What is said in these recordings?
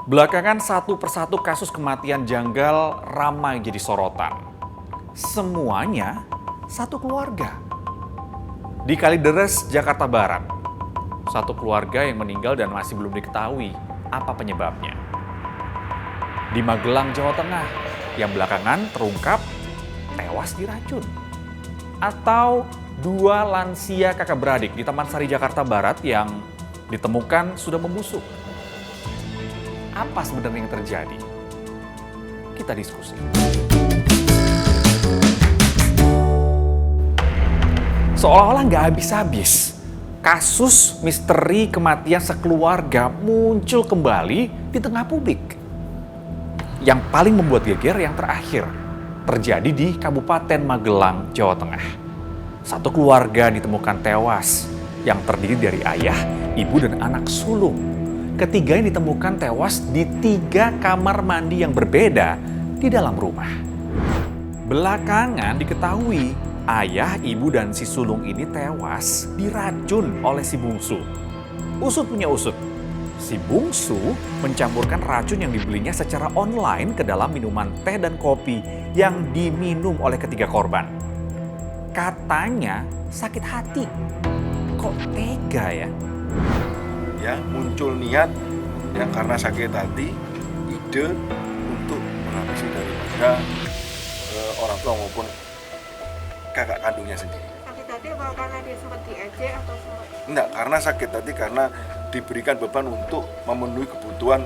Belakangan satu persatu kasus kematian janggal ramai jadi sorotan. Semuanya satu keluarga. Di Kalideres, Jakarta Barat, satu keluarga yang meninggal dan masih belum diketahui apa penyebabnya. Di Magelang, Jawa Tengah, yang belakangan terungkap tewas diracun. Atau dua lansia kakak beradik di Taman Sari, Jakarta Barat yang ditemukan sudah membusuk. Apa sebenarnya yang terjadi? Kita diskusi. Seolah-olah nggak habis-habis, kasus misteri kematian sekeluarga muncul kembali di tengah publik. Yang paling membuat geger yang terakhir terjadi di Kabupaten Magelang, Jawa Tengah. Satu keluarga ditemukan tewas yang terdiri dari ayah, ibu, dan anak sulung. Ketiganya ditemukan tewas di 3 kamar mandi yang berbeda di dalam rumah. Belakangan diketahui ayah, ibu, dan si sulung ini tewas diracun oleh si bungsu. Usut punya usut, si bungsu mencampurkan racun yang dibelinya secara online ke dalam minuman teh dan kopi yang diminum oleh ketiga korban. Katanya sakit hati. Kok tega ya? Ya, muncul niat yang karena sakit hati, ide untuk menghabisi daripada orang tua maupun kakak kandungnya sendiri. Sakit hati apa karena dia sempat diejek atau sempat? Enggak, karena sakit hati karena diberikan beban untuk memenuhi kebutuhan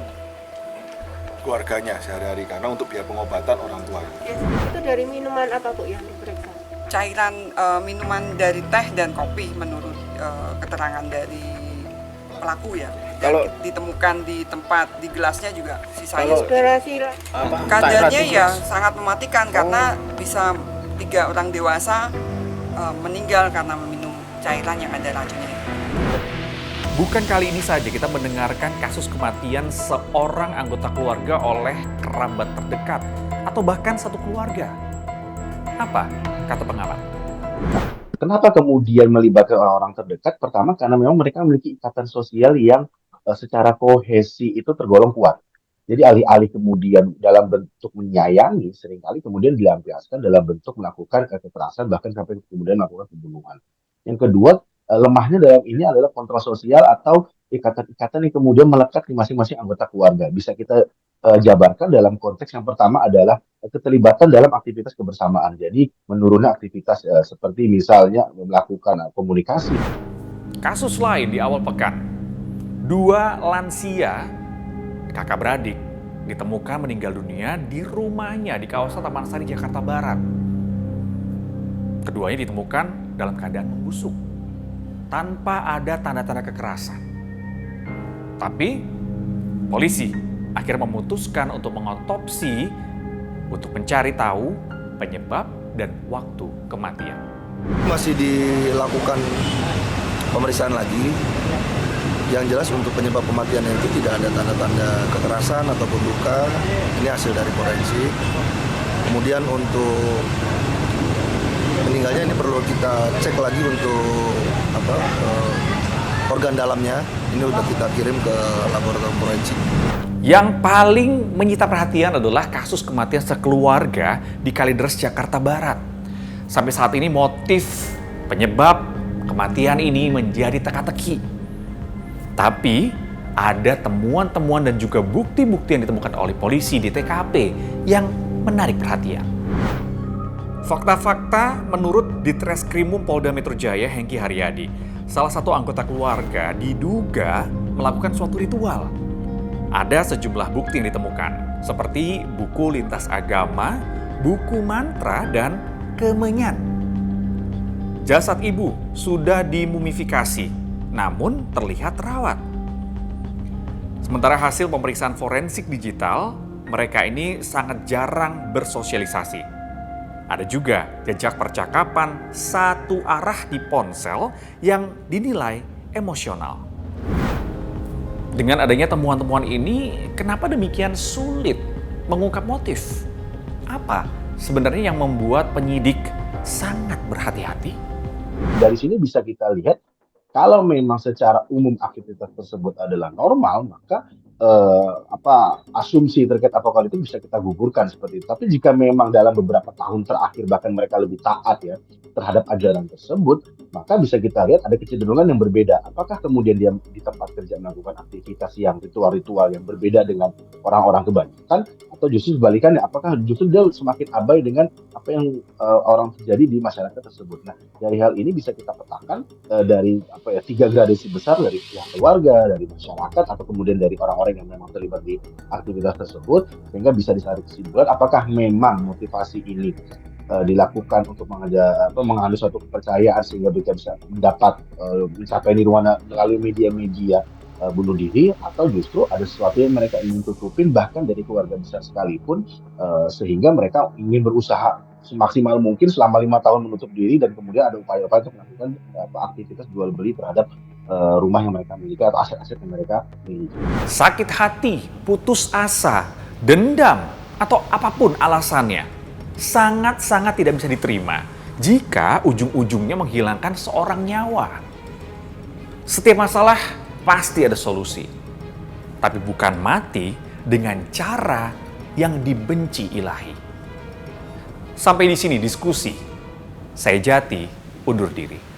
keluarganya sehari-hari karena untuk biaya pengobatan orang tua. Ya, itu dari minuman apa Bu yang diperiksa? Cairan minuman dari teh dan kopi menurut keterangan dari pelaku ya. Kalau ditemukan di tempat di gelasnya juga sisanya Durasi kadarnya ya sangat mematikan karena bisa 3 orang dewasa meninggal karena meminum cairan yang ada racunnya. Bukan kali ini saja kita mendengarkan kasus kematian seorang anggota keluarga oleh kerabat terdekat atau bahkan satu keluarga. Apa kata pengamat? Kenapa kemudian melibatkan orang-orang terdekat? Pertama, karena memang mereka memiliki ikatan sosial yang secara kohesi itu tergolong kuat. Jadi alih-alih kemudian dalam bentuk menyayangi, seringkali kemudian dilampiaskan dalam bentuk melakukan kekerasan, bahkan sampai kemudian melakukan pembunuhan. Yang kedua, lemahnya dalam ini adalah kontrol sosial atau ikatan-ikatan yang kemudian melekat di masing-masing anggota keluarga. Bisa kita jabarkan dalam konteks yang pertama adalah keterlibatan dalam aktivitas kebersamaan. Jadi menurunnya aktivitas seperti misalnya melakukan komunikasi. Kasus lain di awal pekan, 2 lansia kakak beradik ditemukan meninggal dunia di rumahnya di kawasan Taman Sari, Jakarta Barat. Keduanya ditemukan dalam keadaan membusuk, tanpa ada tanda-tanda kekerasan. Tapi polisi akhirnya memutuskan untuk mengotopsi untuk mencari tahu penyebab dan waktu kematian. Masih dilakukan pemeriksaan lagi. Yang jelas untuk penyebab kematian itu tidak ada tanda-tanda kekerasan ataupun luka. Ini hasil dari forensik. Kemudian untuk meninggalnya ini perlu kita cek lagi untuk organ dalamnya. Ini sudah kita kirim ke laboratorium forensik. Yang paling menyita perhatian adalah kasus kematian sekeluarga di Kalideres, Jakarta Barat. Sampai saat ini motif penyebab kematian ini menjadi teka-teki. Tapi ada temuan-temuan dan juga bukti-bukti yang ditemukan oleh polisi di TKP yang menarik perhatian. Fakta-fakta menurut Ditreskrimum Polda Metro Jaya Hengki Haryadi, salah satu anggota keluarga diduga melakukan suatu ritual. Ada sejumlah bukti yang ditemukan, seperti buku lintas agama, buku mantra, dan kemenyan. Jasad ibu sudah dimumifikasi, namun terlihat rawat. Sementara hasil pemeriksaan forensik digital, mereka ini sangat jarang bersosialisasi. Ada juga jejak percakapan satu arah di ponsel yang dinilai emosional. Dengan adanya temuan-temuan ini, kenapa demikian sulit mengungkap motif? Apa sebenarnya yang membuat penyidik sangat berhati-hati? Dari sini bisa kita lihat, kalau memang secara umum aktivitas tersebut adalah normal, maka asumsi terkait apokal itu bisa kita gugurkan seperti itu. Tapi jika memang dalam beberapa tahun terakhir bahkan mereka lebih taat ya terhadap ajaran tersebut, maka bisa kita lihat ada kecenderungan yang berbeda. Apakah kemudian dia di tempat kerja melakukan aktivitas yang ritual-ritual yang berbeda dengan orang-orang kebanyakan, atau justru sebalikannya, apakah justru dia semakin abai dengan apa yang orang terjadi di masyarakat tersebut. Nah, dari hal ini bisa kita petakan dari 3 gradasi besar, dari pihak keluarga, dari masyarakat, atau kemudian dari orang-orang yang memang terlibat di aktivitas tersebut, sehingga bisa ditarik kesimpulan apakah memang motivasi ini dilakukan untuk menganut suatu kepercayaan sehingga mereka bisa mencapai nirwana melalui media-media bunuh diri, atau justru ada sesuatu yang mereka ingin tutupin bahkan dari keluarga besar sekalipun, sehingga mereka ingin berusaha semaksimal mungkin selama 5 tahun menutup diri, dan kemudian ada upaya-upaya untuk melakukan aktivitas jual beli terhadap rumah yang mereka miliki atau aset-aset yang mereka miliki. Sakit hati, putus asa, dendam, atau apapun alasannya, sangat-sangat tidak bisa diterima jika ujung-ujungnya menghilangkan seorang nyawa. Setiap masalah pasti ada solusi, tapi bukan mati dengan cara yang dibenci Ilahi. Sampai di sini diskusi. Saya Jati, undur diri.